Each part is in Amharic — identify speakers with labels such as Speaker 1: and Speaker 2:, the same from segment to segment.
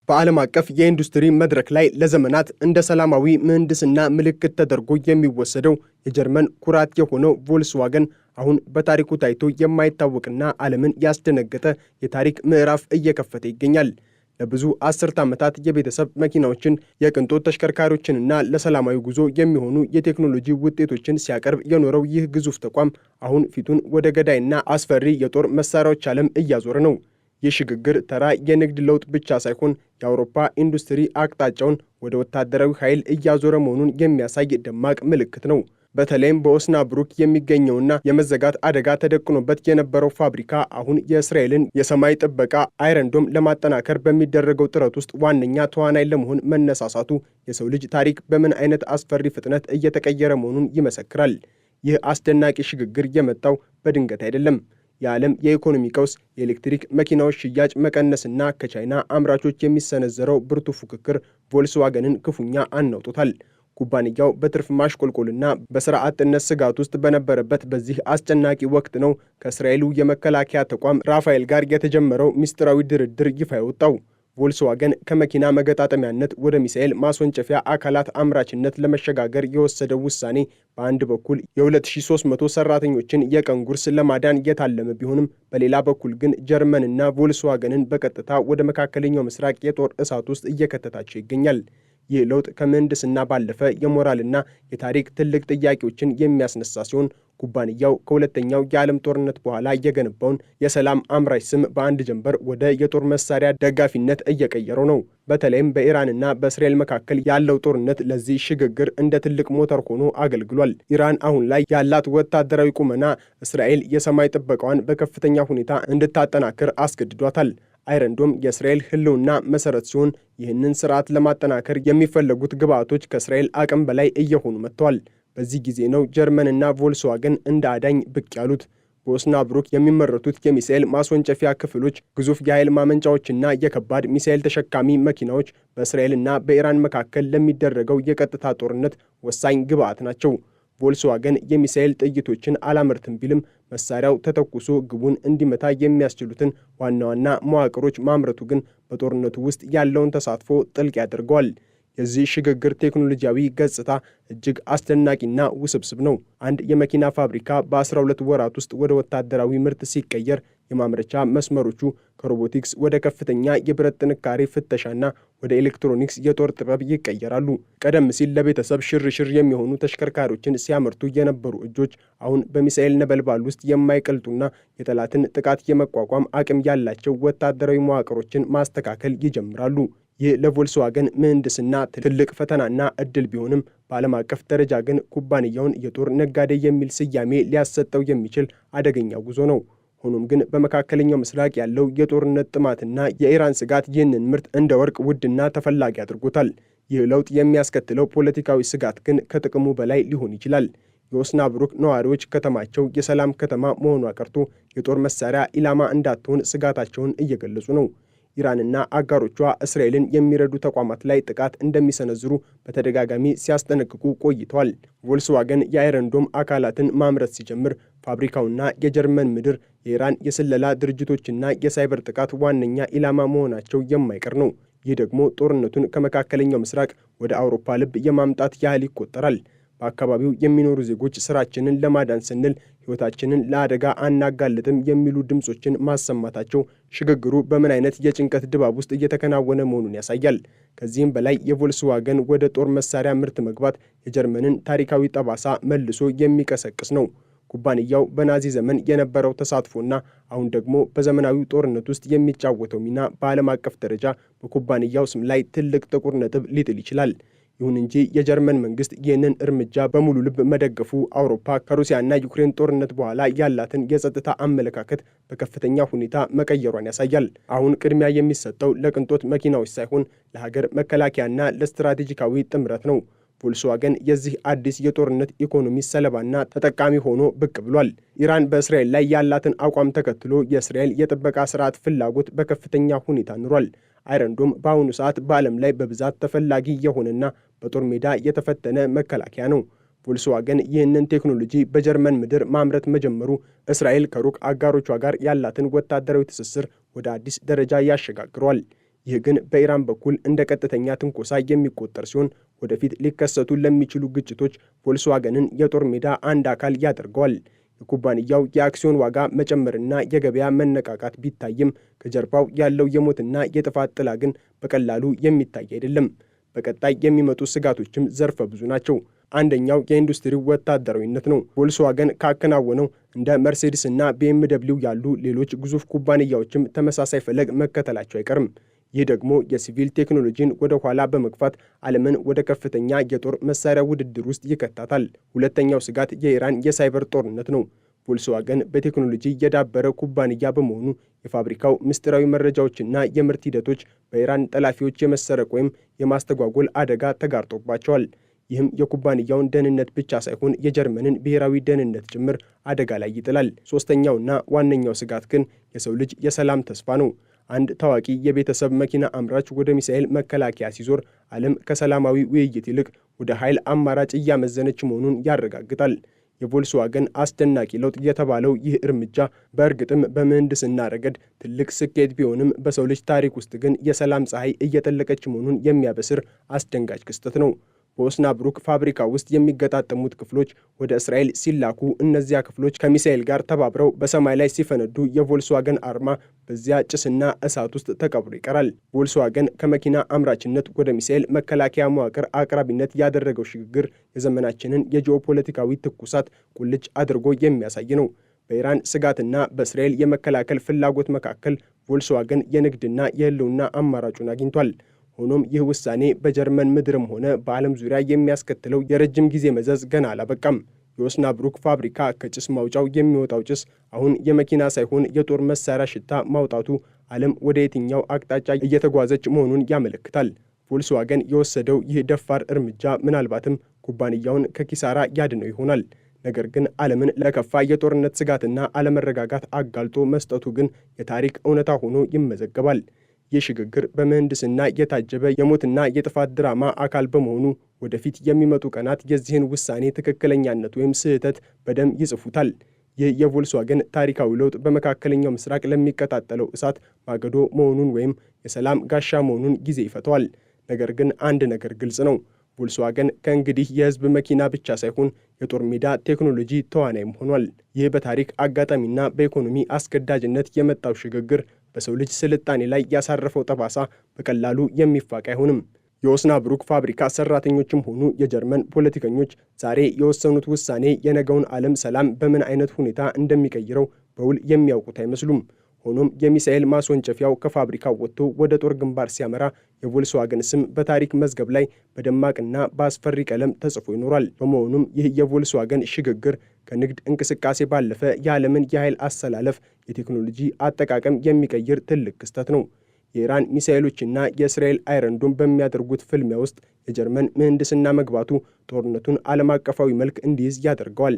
Speaker 1: በዓለም አቀፍ የኢንዱስትሪ መድረክ ላይ ለዘመናት እንደ ሰላማዊ ምህንድስና ምልክት ተደርጎ የሚወሰደው የጀርመን ኩራት የሆነው ቮልስዋገን አሁን በታሪኩ ታይቶ የማይታወቅና ዓለምን ያስደነገጠ የታሪክ ምዕራፍ እየከፈተ ይገኛል። ለብዙ አስርት ዓመታት የቤተሰብ መኪናዎችን፣ የቅንጦት ተሽከርካሪዎችንና ለሰላማዊ ጉዞ የሚሆኑ የቴክኖሎጂ ውጤቶችን ሲያቀርብ የኖረው ይህ ግዙፍ ተቋም አሁን ፊቱን ወደ ገዳይና አስፈሪ የጦር መሳሪያዎች ዓለም እያዞረ ነው። ይህ ሽግግር ተራ የንግድ ለውጥ ብቻ ሳይሆን የአውሮፓ ኢንዱስትሪ አቅጣጫውን ወደ ወታደራዊ ኃይል እያዞረ መሆኑን የሚያሳይ ደማቅ ምልክት ነው። በተለይም በኦስናብሩክ የሚገኘውና የመዘጋት አደጋ ተደቅኖበት የነበረው ፋብሪካ አሁን የእስራኤልን የሰማይ ጥበቃ አይረንዶም ለማጠናከር በሚደረገው ጥረት ውስጥ ዋነኛ ተዋናይ ለመሆን መነሳሳቱ የሰው ልጅ ታሪክ በምን አይነት አስፈሪ ፍጥነት እየተቀየረ መሆኑን ይመሰክራል። ይህ አስደናቂ ሽግግር የመጣው በድንገት አይደለም። የዓለም የኢኮኖሚ ቀውስ፣ የኤሌክትሪክ መኪናዎች ሽያጭ መቀነስና ከቻይና አምራቾች የሚሰነዘረው ብርቱ ፉክክር ቮልስዋገንን ክፉኛ አናውጦታል። ኩባንያው በትርፍ ማሽቆልቆልና በሥራ አጥነት ስጋት ውስጥ በነበረበት በዚህ አስጨናቂ ወቅት ነው ከእስራኤሉ የመከላከያ ተቋም ራፋኤል ጋር የተጀመረው ምስጢራዊ ድርድር ይፋ የወጣው። ቮልስዋገን ከመኪና መገጣጠሚያነት ወደ ሚሳኤል ማስወንጨፊያ አካላት አምራችነት ለመሸጋገር የወሰደው ውሳኔ በአንድ በኩል የ2300 ሰራተኞችን የቀን ጉርስ ለማዳን የታለመ ቢሆንም በሌላ በኩል ግን ጀርመንና ቮልስዋገንን በቀጥታ ወደ መካከለኛው ምስራቅ የጦር እሳት ውስጥ እየከተታቸው ይገኛል። ይህ ለውጥ ከምህንድስና ባለፈ የሞራልና የታሪክ ትልቅ ጥያቄዎችን የሚያስነሳ ሲሆን ኩባንያው ከሁለተኛው የዓለም ጦርነት በኋላ የገነባውን የሰላም አምራች ስም በአንድ ጀንበር ወደ የጦር መሳሪያ ደጋፊነት እየቀየረው ነው። በተለይም በኢራንና በእስራኤል መካከል ያለው ጦርነት ለዚህ ሽግግር እንደ ትልቅ ሞተር ሆኖ አገልግሏል። ኢራን አሁን ላይ ያላት ወታደራዊ ቁመና እስራኤል የሰማይ ጥበቃዋን በከፍተኛ ሁኔታ እንድታጠናክር አስገድዷታል። አይረንዶም የእስራኤል ሕልውና መሰረት ሲሆን ይህንን ስርዓት ለማጠናከር የሚፈለጉት ግብዓቶች ከእስራኤል አቅም በላይ እየሆኑ መጥተዋል። በዚህ ጊዜ ነው ጀርመንና ቮልስዋገን እንደ አዳኝ ብቅ ያሉት። በኦስናብሩክ የሚመረቱት የሚሳኤል ማስወንጨፊያ ክፍሎች፣ ግዙፍ የኃይል ማመንጫዎችና የከባድ ሚሳኤል ተሸካሚ መኪናዎች በእስራኤልና በኢራን መካከል ለሚደረገው የቀጥታ ጦርነት ወሳኝ ግብዓት ናቸው። ቮልስዋገን የሚሳኤል ጥይቶችን አላመርትም ቢልም መሳሪያው ተተኩሶ ግቡን እንዲመታ የሚያስችሉትን ዋና ዋና መዋቅሮች ማምረቱ ግን በጦርነቱ ውስጥ ያለውን ተሳትፎ ጥልቅ ያደርገዋል። የዚህ ሽግግር ቴክኖሎጂያዊ ገጽታ እጅግ አስደናቂና ውስብስብ ነው። አንድ የመኪና ፋብሪካ በ12 ወራት ውስጥ ወደ ወታደራዊ ምርት ሲቀየር የማምረቻ መስመሮቹ ከሮቦቲክስ ወደ ከፍተኛ የብረት ጥንካሬ ፍተሻና ወደ ኤሌክትሮኒክስ የጦር ጥበብ ይቀየራሉ። ቀደም ሲል ለቤተሰብ ሽርሽር የሚሆኑ ተሽከርካሪዎችን ሲያመርቱ የነበሩ እጆች አሁን በሚሳኤል ነበልባል ውስጥ የማይቀልጡና የጠላትን ጥቃት የመቋቋም አቅም ያላቸው ወታደራዊ መዋቅሮችን ማስተካከል ይጀምራሉ። ይህ ለቮልስዋገን ምህንድስና ትልቅ ፈተናና እድል ቢሆንም በዓለም አቀፍ ደረጃ ግን ኩባንያውን የጦር ነጋዴ የሚል ስያሜ ሊያሰጠው የሚችል አደገኛ ጉዞ ነው። ሆኖም ግን በመካከለኛው ምስራቅ ያለው የጦርነት ጥማትና የኢራን ስጋት ይህንን ምርት እንደ ወርቅ ውድና ተፈላጊ አድርጎታል። ይህ ለውጥ የሚያስከትለው ፖለቲካዊ ስጋት ግን ከጥቅሙ በላይ ሊሆን ይችላል። የኦስናብሩክ ነዋሪዎች ከተማቸው የሰላም ከተማ መሆኗ ቀርቶ የጦር መሳሪያ ኢላማ እንዳትሆን ስጋታቸውን እየገለጹ ነው። ኢራንና አጋሮቿ እስራኤልን የሚረዱ ተቋማት ላይ ጥቃት እንደሚሰነዝሩ በተደጋጋሚ ሲያስጠነቅቁ ቆይተዋል። ቮልስዋገን የአይረንዶም አካላትን ማምረት ሲጀምር ፋብሪካውና የጀርመን ምድር የኢራን የስለላ ድርጅቶችና የሳይበር ጥቃት ዋነኛ ኢላማ መሆናቸው የማይቀር ነው። ይህ ደግሞ ጦርነቱን ከመካከለኛው ምስራቅ ወደ አውሮፓ ልብ የማምጣት ያህል ይቆጠራል። በአካባቢው የሚኖሩ ዜጎች ስራችንን ለማዳን ስንል ሕይወታችንን ለአደጋ አናጋልጥም የሚሉ ድምፆችን ማሰማታቸው ሽግግሩ በምን አይነት የጭንቀት ድባብ ውስጥ እየተከናወነ መሆኑን ያሳያል። ከዚህም በላይ የቮልስዋገን ወደ ጦር መሳሪያ ምርት መግባት የጀርመንን ታሪካዊ ጠባሳ መልሶ የሚቀሰቅስ ነው። ኩባንያው በናዚ ዘመን የነበረው ተሳትፎና አሁን ደግሞ በዘመናዊው ጦርነት ውስጥ የሚጫወተው ሚና በዓለም አቀፍ ደረጃ በኩባንያው ስም ላይ ትልቅ ጥቁር ነጥብ ሊጥል ይችላል። ይሁን እንጂ የጀርመን መንግስት ይህንን እርምጃ በሙሉ ልብ መደገፉ አውሮፓ ከሩሲያና ዩክሬን ጦርነት በኋላ ያላትን የጸጥታ አመለካከት በከፍተኛ ሁኔታ መቀየሯን ያሳያል። አሁን ቅድሚያ የሚሰጠው ለቅንጦት መኪናዎች ሳይሆን ለሀገር መከላከያና ለስትራቴጂካዊ ጥምረት ነው። ቮልስዋገን የዚህ አዲስ የጦርነት ኢኮኖሚ ሰለባና ተጠቃሚ ሆኖ ብቅ ብሏል። ኢራን በእስራኤል ላይ ያላትን አቋም ተከትሎ የእስራኤል የጥበቃ ስርዓት ፍላጎት በከፍተኛ ሁኔታ ኑሯል። አይረንዶም በአሁኑ ሰዓት በዓለም ላይ በብዛት ተፈላጊ የሆነና በጦር ሜዳ የተፈተነ መከላከያ ነው። ቮልስዋገን ይህንን ቴክኖሎጂ በጀርመን ምድር ማምረት መጀመሩ እስራኤል ከሩቅ አጋሮቿ ጋር ያላትን ወታደራዊ ትስስር ወደ አዲስ ደረጃ ያሸጋግረዋል። ይህ ግን በኢራን በኩል እንደ ቀጥተኛ ትንኮሳ የሚቆጠር ሲሆን ወደፊት ሊከሰቱ ለሚችሉ ግጭቶች ቮልስዋገንን የጦር ሜዳ አንድ አካል ያደርገዋል። የኩባንያው የአክሲዮን ዋጋ መጨመርና የገበያ መነቃቃት ቢታይም ከጀርባው ያለው የሞትና የጥፋት ጥላ ግን በቀላሉ የሚታይ አይደለም። በቀጣይ የሚመጡ ስጋቶችም ዘርፈ ብዙ ናቸው። አንደኛው የኢንዱስትሪው ወታደራዊነት ነው። ቮልስዋገን ካከናወነው እንደ መርሴዲስ እና BMW ያሉ ሌሎች ግዙፍ ኩባንያዎችም ተመሳሳይ ፈለግ መከተላቸው አይቀርም። ይህ ደግሞ የሲቪል ቴክኖሎጂን ወደ ኋላ በመግፋት ዓለምን ወደ ከፍተኛ የጦር መሳሪያ ውድድር ውስጥ ይከታታል። ሁለተኛው ስጋት የኢራን የሳይበር ጦርነት ነው። ቮልስዋገን በቴክኖሎጂ የዳበረ ኩባንያ በመሆኑ የፋብሪካው ምስጢራዊ መረጃዎችና የምርት ሂደቶች በኢራን ጠላፊዎች የመሰረቅ ወይም የማስተጓጎል አደጋ ተጋርጦባቸዋል። ይህም የኩባንያውን ደህንነት ብቻ ሳይሆን የጀርመንን ብሔራዊ ደህንነት ጭምር አደጋ ላይ ይጥላል። ሶስተኛውና ዋነኛው ስጋት ግን የሰው ልጅ የሰላም ተስፋ ነው። አንድ ታዋቂ የቤተሰብ መኪና አምራች ወደ ሚሳኤል መከላከያ ሲዞር ዓለም ከሰላማዊ ውይይት ይልቅ ወደ ኃይል አማራጭ እያመዘነች መሆኑን ያረጋግጣል። የቮልስዋገን አስደናቂ ለውጥ የተባለው ይህ እርምጃ በእርግጥም በምህንድስና ረገድ ትልቅ ስኬት ቢሆንም በሰው ልጅ ታሪክ ውስጥ ግን የሰላም ፀሐይ እየጠለቀች መሆኑን የሚያበስር አስደንጋጭ ክስተት ነው። በኦስናብሩክ ፋብሪካ ውስጥ የሚገጣጠሙት ክፍሎች ወደ እስራኤል ሲላኩ እነዚያ ክፍሎች ከሚሳኤል ጋር ተባብረው በሰማይ ላይ ሲፈነዱ የቮልስዋገን አርማ በዚያ ጭስና እሳት ውስጥ ተቀብሮ ይቀራል። ቮልስዋገን ከመኪና አምራችነት ወደ ሚሳኤል መከላከያ መዋቅር አቅራቢነት ያደረገው ሽግግር የዘመናችንን የጂኦፖለቲካዊ ትኩሳት ቁልጭ አድርጎ የሚያሳይ ነው። በኢራን ስጋትና በእስራኤል የመከላከል ፍላጎት መካከል ቮልስዋገን የንግድና የህልውና አማራጩን አግኝቷል። ሆኖም ይህ ውሳኔ በጀርመን ምድርም ሆነ በዓለም ዙሪያ የሚያስከትለው የረጅም ጊዜ መዘዝ ገና አላበቃም። የኦስናብሩክ ፋብሪካ ከጭስ ማውጫው የሚወጣው ጭስ አሁን የመኪና ሳይሆን የጦር መሳሪያ ሽታ ማውጣቱ ዓለም ወደ የትኛው አቅጣጫ እየተጓዘች መሆኑን ያመለክታል። ቮልስዋገን የወሰደው ይህ ደፋር እርምጃ ምናልባትም ኩባንያውን ከኪሳራ ያድነው ይሆናል። ነገር ግን ዓለምን ለከፋ የጦርነት ስጋትና አለመረጋጋት አጋልጦ መስጠቱ ግን የታሪክ እውነታ ሆኖ ይመዘገባል። ይህ ሽግግር በምህንድስና የታጀበ የሞትና የጥፋት ድራማ አካል በመሆኑ ወደፊት የሚመጡ ቀናት የዚህን ውሳኔ ትክክለኛነት ወይም ስህተት በደም ይጽፉታል። ይህ የቮልስዋገን ታሪካዊ ለውጥ በመካከለኛው ምስራቅ ለሚቀጣጠለው እሳት ማገዶ መሆኑን ወይም የሰላም ጋሻ መሆኑን ጊዜ ይፈተዋል። ነገር ግን አንድ ነገር ግልጽ ነው። ቮልስዋገን ከእንግዲህ የህዝብ መኪና ብቻ ሳይሆን የጦር ሜዳ ቴክኖሎጂ ተዋናይም ሆኗል። ይህ በታሪክ አጋጣሚና በኢኮኖሚ አስገዳጅነት የመጣው ሽግግር በሰው ልጅ ስልጣኔ ላይ ያሳረፈው ጠባሳ በቀላሉ የሚፋቅ አይሆንም። የኦስናብሩክ ፋብሪካ ሰራተኞችም ሆኑ የጀርመን ፖለቲከኞች ዛሬ የወሰኑት ውሳኔ የነገውን ዓለም ሰላም በምን አይነት ሁኔታ እንደሚቀይረው በውል የሚያውቁት አይመስሉም። ሆኖም የሚሳኤል ማስወንጨፊያው ከፋብሪካው ወጥቶ ወደ ጦር ግንባር ሲያመራ የቮልስዋገን ስም በታሪክ መዝገብ ላይ በደማቅና በአስፈሪ ቀለም ተጽፎ ይኖራል። በመሆኑም ይህ የቮልስዋገን ሽግግር ከንግድ እንቅስቃሴ ባለፈ የዓለምን የኃይል አሰላለፍ፣ የቴክኖሎጂ አጠቃቀም የሚቀይር ትልቅ ክስተት ነው። የኢራን ሚሳኤሎችና የእስራኤል አይረንዶም በሚያደርጉት ፍልሚያ ውስጥ የጀርመን ምህንድስና መግባቱ ጦርነቱን ዓለም አቀፋዊ መልክ እንዲይዝ ያደርገዋል።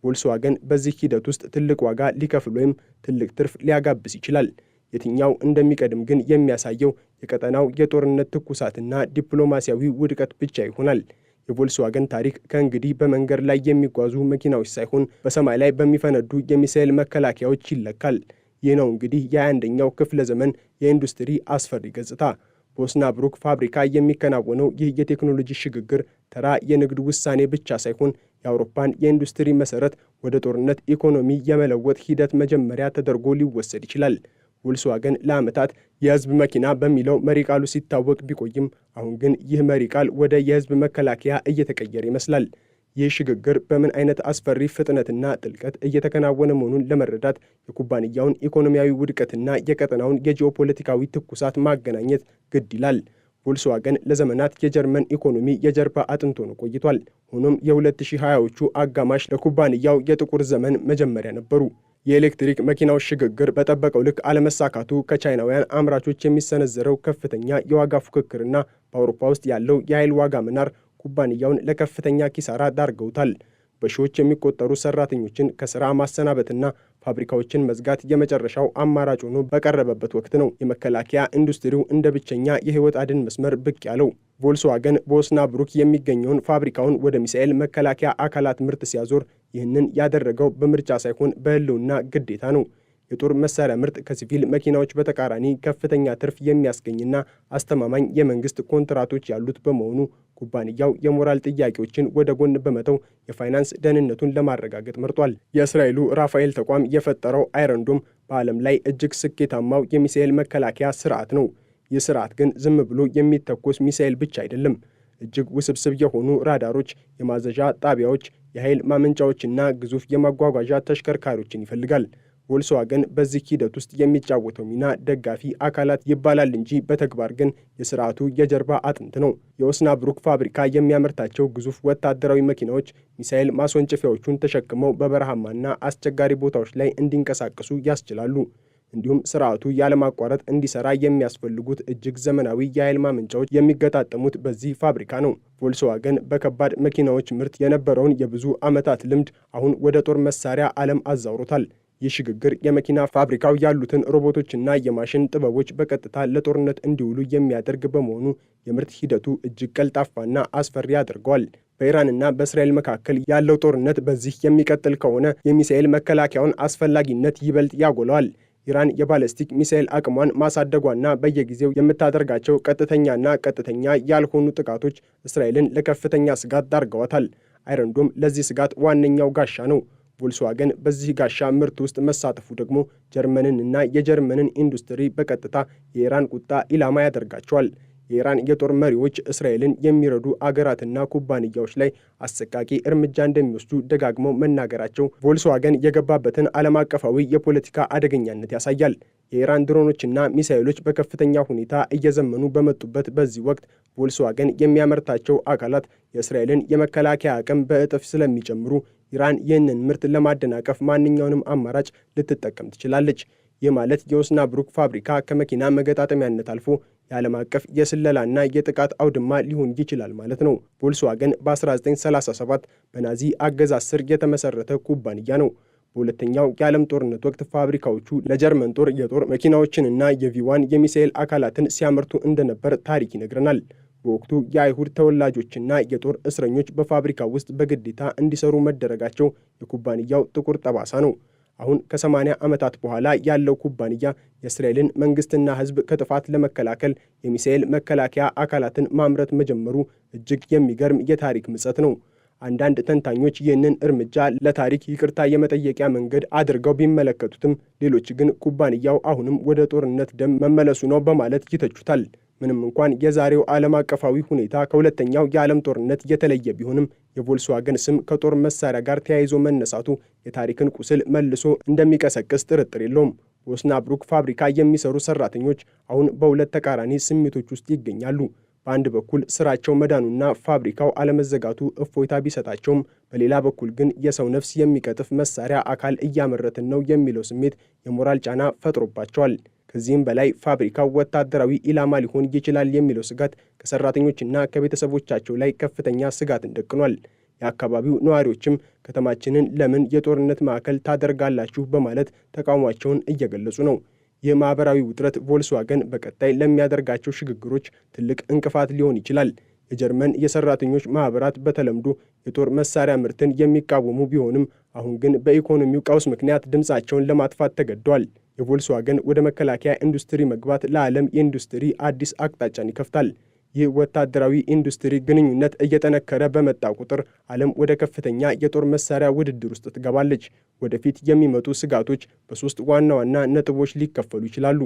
Speaker 1: ቮልስዋገን በዚህ ሂደት ውስጥ ትልቅ ዋጋ ሊከፍል ወይም ትልቅ ትርፍ ሊያጋብስ ይችላል። የትኛው እንደሚቀድም ግን የሚያሳየው የቀጠናው የጦርነት ትኩሳትና ዲፕሎማሲያዊ ውድቀት ብቻ ይሆናል። የቮልስዋገን ታሪክ ከእንግዲህ በመንገድ ላይ የሚጓዙ መኪናዎች ሳይሆን በሰማይ ላይ በሚፈነዱ የሚሳኤል መከላከያዎች ይለካል። ይህ ነው እንግዲህ የ21ኛው ክፍለ ዘመን የኢንዱስትሪ አስፈሪ ገጽታ። በኦስናብሩክ ፋብሪካ የሚከናወነው ይህ የቴክኖሎጂ ሽግግር ተራ የንግድ ውሳኔ ብቻ ሳይሆን የአውሮፓን የኢንዱስትሪ መሰረት ወደ ጦርነት ኢኮኖሚ የመለወጥ ሂደት መጀመሪያ ተደርጎ ሊወሰድ ይችላል። ቮልስዋገን ለዓመታት የህዝብ መኪና በሚለው መሪ ቃሉ ሲታወቅ ቢቆይም አሁን ግን ይህ መሪ ቃል ወደ የህዝብ መከላከያ እየተቀየረ ይመስላል። ይህ ሽግግር በምን አይነት አስፈሪ ፍጥነትና ጥልቀት እየተከናወነ መሆኑን ለመረዳት የኩባንያውን ኢኮኖሚያዊ ውድቀትና የቀጠናውን የጂኦፖለቲካዊ ትኩሳት ማገናኘት ግድ ይላል። ቮልስዋገን ለዘመናት የጀርመን ኢኮኖሚ የጀርባ አጥንት ሆኖ ቆይቷል። ሆኖም የ2020ዎቹ አጋማሽ ለኩባንያው የጥቁር ዘመን መጀመሪያ ነበሩ። የኤሌክትሪክ መኪናዎች ሽግግር በጠበቀው ልክ አለመሳካቱ ከቻይናውያን አምራቾች የሚሰነዘረው ከፍተኛ የዋጋ ፉክክርና በአውሮፓ ውስጥ ያለው የኃይል ዋጋ መናር ኩባንያውን ለከፍተኛ ኪሳራ ዳርገውታል። በሺዎች የሚቆጠሩ ሰራተኞችን ከስራ ማሰናበትና ፋብሪካዎችን መዝጋት የመጨረሻው አማራጭ ሆኖ በቀረበበት ወቅት ነው የመከላከያ ኢንዱስትሪው እንደ ብቸኛ የህይወት አድን መስመር ብቅ ያለው። ቮልስዋገን በኦስናብሩክ የሚገኘውን ፋብሪካውን ወደ ሚሳኤል መከላከያ አካላት ምርት ሲያዞር ይህንን ያደረገው በምርጫ ሳይሆን በህልውና ግዴታ ነው። የጦር መሳሪያ ምርት ከሲቪል መኪናዎች በተቃራኒ ከፍተኛ ትርፍ የሚያስገኝና አስተማማኝ የመንግስት ኮንትራቶች ያሉት በመሆኑ ኩባንያው የሞራል ጥያቄዎችን ወደ ጎን በመተው የፋይናንስ ደህንነቱን ለማረጋገጥ መርጧል። የእስራኤሉ ራፋኤል ተቋም የፈጠረው አይረን ዶም በዓለም ላይ እጅግ ስኬታማው የሚሳኤል መከላከያ ስርዓት ነው። ይህ ስርዓት ግን ዝም ብሎ የሚተኮስ ሚሳኤል ብቻ አይደለም። እጅግ ውስብስብ የሆኑ ራዳሮች፣ የማዘዣ ጣቢያዎች፣ የኃይል ማመንጫዎችና ግዙፍ የማጓጓዣ ተሽከርካሪዎችን ይፈልጋል። ቮልስዋገን በዚህ ሂደት ውስጥ የሚጫወተው ሚና ደጋፊ አካላት ይባላል እንጂ በተግባር ግን የስርዓቱ የጀርባ አጥንት ነው። የኦስናብሩክ ፋብሪካ የሚያመርታቸው ግዙፍ ወታደራዊ መኪናዎች ሚሳኤል ማስወንጨፊያዎቹን ተሸክመው በበረሃማና አስቸጋሪ ቦታዎች ላይ እንዲንቀሳቀሱ ያስችላሉ። እንዲሁም ስርዓቱ ያለማቋረጥ እንዲሰራ የሚያስፈልጉት እጅግ ዘመናዊ የኃይል ማመንጫዎች የሚገጣጠሙት በዚህ ፋብሪካ ነው። ቮልስዋገን በከባድ መኪናዎች ምርት የነበረውን የብዙ ዓመታት ልምድ አሁን ወደ ጦር መሳሪያ ዓለም አዛውሮታል። ይህ ሽግግር የመኪና ፋብሪካው ያሉትን ሮቦቶችና የማሽን ጥበቦች በቀጥታ ለጦርነት እንዲውሉ የሚያደርግ በመሆኑ የምርት ሂደቱ እጅግ ቀልጣፋና አስፈሪ ያደርገዋል። በኢራንና በእስራኤል መካከል ያለው ጦርነት በዚህ የሚቀጥል ከሆነ የሚሳኤል መከላከያውን አስፈላጊነት ይበልጥ ያጎለዋል። ኢራን የባለስቲክ ሚሳኤል አቅሟን ማሳደጓና በየጊዜው የምታደርጋቸው ቀጥተኛና ቀጥተኛ ያልሆኑ ጥቃቶች እስራኤልን ለከፍተኛ ስጋት ዳርገዋታል። አይረን ዶም ለዚህ ስጋት ዋነኛው ጋሻ ነው። ቮልስዋገን በዚህ ጋሻ ምርት ውስጥ መሳተፉ ደግሞ ጀርመንንና የጀርመንን ኢንዱስትሪ በቀጥታ የኢራን ቁጣ ኢላማ ያደርጋቸዋል። የኢራን የጦር መሪዎች እስራኤልን የሚረዱ አገራትና ኩባንያዎች ላይ አሰቃቂ እርምጃ እንደሚወስዱ ደጋግመው መናገራቸው ቮልስዋገን የገባበትን ዓለም አቀፋዊ የፖለቲካ አደገኛነት ያሳያል። የኢራን ድሮኖችና ሚሳኤሎች በከፍተኛ ሁኔታ እየዘመኑ በመጡበት በዚህ ወቅት ቮልስዋገን የሚያመርታቸው አካላት የእስራኤልን የመከላከያ አቅም በእጥፍ ስለሚጨምሩ ኢራን ይህንን ምርት ለማደናቀፍ ማንኛውንም አማራጭ ልትጠቀም ትችላለች። ይህ ማለት የኦስናብሩክ ፋብሪካ ከመኪና መገጣጠሚያነት አልፎ የዓለም አቀፍ የስለላና የጥቃት አውድማ ሊሆን ይችላል ማለት ነው። ቮልስዋገን በ1937 በናዚ አገዛዝ ስር የተመሰረተ ኩባንያ ነው። በሁለተኛው የዓለም ጦርነት ወቅት ፋብሪካዎቹ ለጀርመን ጦር የጦር መኪናዎችንና የቪዋን የሚሳኤል አካላትን ሲያመርቱ እንደነበር ታሪክ ይነግረናል። በወቅቱ የአይሁድ ተወላጆችና የጦር እስረኞች በፋብሪካ ውስጥ በግዴታ እንዲሰሩ መደረጋቸው የኩባንያው ጥቁር ጠባሳ ነው። አሁን ከ80 ዓመታት በኋላ ያለው ኩባንያ የእስራኤልን መንግስትና ሕዝብ ከጥፋት ለመከላከል የሚሳኤል መከላከያ አካላትን ማምረት መጀመሩ እጅግ የሚገርም የታሪክ ምጸት ነው። አንዳንድ ተንታኞች ይህንን እርምጃ ለታሪክ ይቅርታ የመጠየቂያ መንገድ አድርገው ቢመለከቱትም፣ ሌሎች ግን ኩባንያው አሁንም ወደ ጦርነት ደም መመለሱ ነው በማለት ይተቹታል። ምንም እንኳን የዛሬው ዓለም አቀፋዊ ሁኔታ ከሁለተኛው የዓለም ጦርነት የተለየ ቢሆንም የቮልስዋገን ስም ከጦር መሳሪያ ጋር ተያይዞ መነሳቱ የታሪክን ቁስል መልሶ እንደሚቀሰቅስ ጥርጥር የለውም። በኦስናብሩክ ፋብሪካ የሚሰሩ ሰራተኞች አሁን በሁለት ተቃራኒ ስሜቶች ውስጥ ይገኛሉ። በአንድ በኩል ስራቸው መዳኑና ፋብሪካው አለመዘጋቱ እፎይታ ቢሰጣቸውም፣ በሌላ በኩል ግን የሰው ነፍስ የሚቀጥፍ መሳሪያ አካል እያመረትን ነው የሚለው ስሜት የሞራል ጫና ፈጥሮባቸዋል። ከዚህም በላይ ፋብሪካው ወታደራዊ ኢላማ ሊሆን ይችላል የሚለው ስጋት ከሰራተኞችና ከቤተሰቦቻቸው ላይ ከፍተኛ ስጋትን ደቅኗል። የአካባቢው ነዋሪዎችም ከተማችንን ለምን የጦርነት ማዕከል ታደርጋላችሁ በማለት ተቃውሟቸውን እየገለጹ ነው። ይህ ማኅበራዊ ውጥረት ቮልስዋገን በቀጣይ ለሚያደርጋቸው ሽግግሮች ትልቅ እንቅፋት ሊሆን ይችላል። የጀርመን የሰራተኞች ማኅበራት በተለምዶ የጦር መሳሪያ ምርትን የሚቃወሙ ቢሆንም አሁን ግን በኢኮኖሚው ቀውስ ምክንያት ድምፃቸውን ለማጥፋት ተገደዋል። የቮልስዋገን ወደ መከላከያ ኢንዱስትሪ መግባት ለዓለም የኢንዱስትሪ አዲስ አቅጣጫን ይከፍታል። ይህ ወታደራዊ ኢንዱስትሪ ግንኙነት እየጠነከረ በመጣ ቁጥር ዓለም ወደ ከፍተኛ የጦር መሳሪያ ውድድር ውስጥ ትገባለች። ወደፊት የሚመጡ ስጋቶች በሦስት ዋና ዋና ነጥቦች ሊከፈሉ ይችላሉ።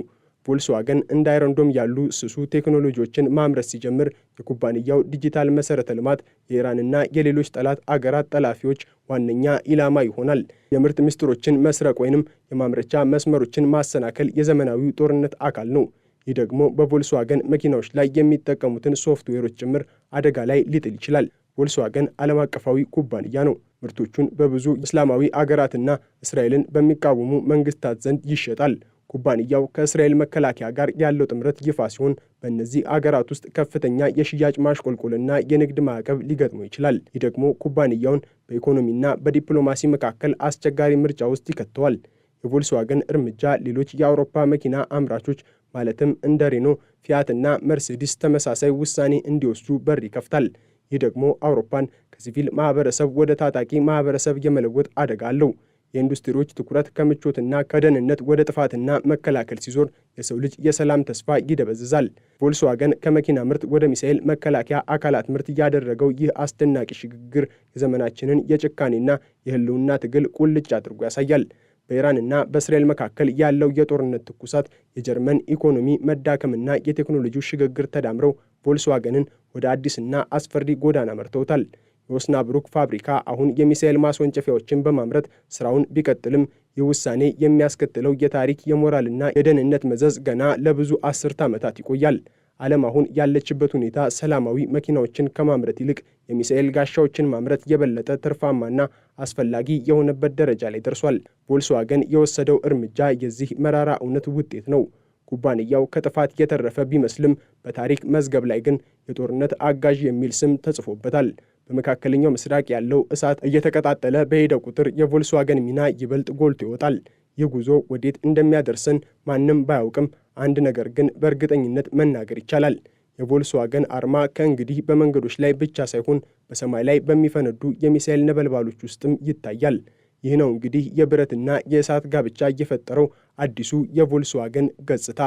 Speaker 1: ቮልስዋገን እንደ አይረን ዶም ያሉ ስሱ ቴክኖሎጂዎችን ማምረት ሲጀምር የኩባንያው ዲጂታል መሠረተ ልማት የኢራንና የሌሎች ጠላት አገራት ጠላፊዎች ዋነኛ ኢላማ ይሆናል። የምርት ምስጢሮችን መስረቅ ወይንም የማምረቻ መስመሮችን ማሰናከል የዘመናዊው ጦርነት አካል ነው። ይህ ደግሞ በቮልስዋገን መኪናዎች ላይ የሚጠቀሙትን ሶፍትዌሮች ጭምር አደጋ ላይ ሊጥል ይችላል። ቮልስዋገን ዓለም አቀፋዊ ኩባንያ ነው። ምርቶቹን በብዙ እስላማዊ አገራትና እስራኤልን በሚቃወሙ መንግስታት ዘንድ ይሸጣል። ኩባንያው ከእስራኤል መከላከያ ጋር ያለው ጥምረት ይፋ ሲሆን በእነዚህ አገራት ውስጥ ከፍተኛ የሽያጭ ማሽቆልቆልና የንግድ ማዕቀብ ሊገጥመው ይችላል። ይህ ደግሞ ኩባንያውን በኢኮኖሚና በዲፕሎማሲ መካከል አስቸጋሪ ምርጫ ውስጥ ይከተዋል። የቮልስዋገን እርምጃ ሌሎች የአውሮፓ መኪና አምራቾች ማለትም እንደ ሬኖ፣ ፊያትና መርሴዲስ ተመሳሳይ ውሳኔ እንዲወስዱ በር ይከፍታል። ይህ ደግሞ አውሮፓን ከሲቪል ማህበረሰብ ወደ ታጣቂ ማህበረሰብ የመለወጥ አደጋ አለው። የኢንዱስትሪዎች ትኩረት ከምቾትና ከደህንነት ወደ ጥፋትና መከላከል ሲዞር የሰው ልጅ የሰላም ተስፋ ይደበዝዛል። ቮልስዋገን ከመኪና ምርት ወደ ሚሳኤል መከላከያ አካላት ምርት ያደረገው ይህ አስደናቂ ሽግግር የዘመናችንን የጭካኔና የህልውና ትግል ቁልጭ አድርጎ ያሳያል። በኢራንና በእስራኤል መካከል ያለው የጦርነት ትኩሳት፣ የጀርመን ኢኮኖሚ መዳከምና የቴክኖሎጂው ሽግግር ተዳምረው ቮልስዋገንን ወደ አዲስና አስፈሪ ጎዳና መርተውታል። የኦስናብሩክ ፋብሪካ አሁን የሚሳኤል ማስወንጨፊያዎችን በማምረት ስራውን ቢቀጥልም ይህ ውሳኔ የሚያስከትለው የታሪክ የሞራልና የደህንነት መዘዝ ገና ለብዙ አስርት ዓመታት ይቆያል። ዓለም አሁን ያለችበት ሁኔታ ሰላማዊ መኪናዎችን ከማምረት ይልቅ የሚሳኤል ጋሻዎችን ማምረት የበለጠ ትርፋማና አስፈላጊ የሆነበት ደረጃ ላይ ደርሷል። ቮልስዋገን የወሰደው እርምጃ የዚህ መራራ እውነት ውጤት ነው። ኩባንያው ከጥፋት የተረፈ ቢመስልም በታሪክ መዝገብ ላይ ግን የጦርነት አጋዥ የሚል ስም ተጽፎበታል። በመካከለኛው ምስራቅ ያለው እሳት እየተቀጣጠለ በሄደ ቁጥር የቮልስዋገን ሚና ይበልጥ ጎልቶ ይወጣል። ይህ ጉዞ ወዴት እንደሚያደርሰን ማንም ባያውቅም አንድ ነገር ግን በእርግጠኝነት መናገር ይቻላል። የቮልስዋገን አርማ ከእንግዲህ በመንገዶች ላይ ብቻ ሳይሆን በሰማይ ላይ በሚፈነዱ የሚሳኤል ነበልባሎች ውስጥም ይታያል። ይህ ነው እንግዲህ የብረትና የእሳት ጋብቻ የፈጠረው አዲሱ የቮልስዋገን ገጽታ።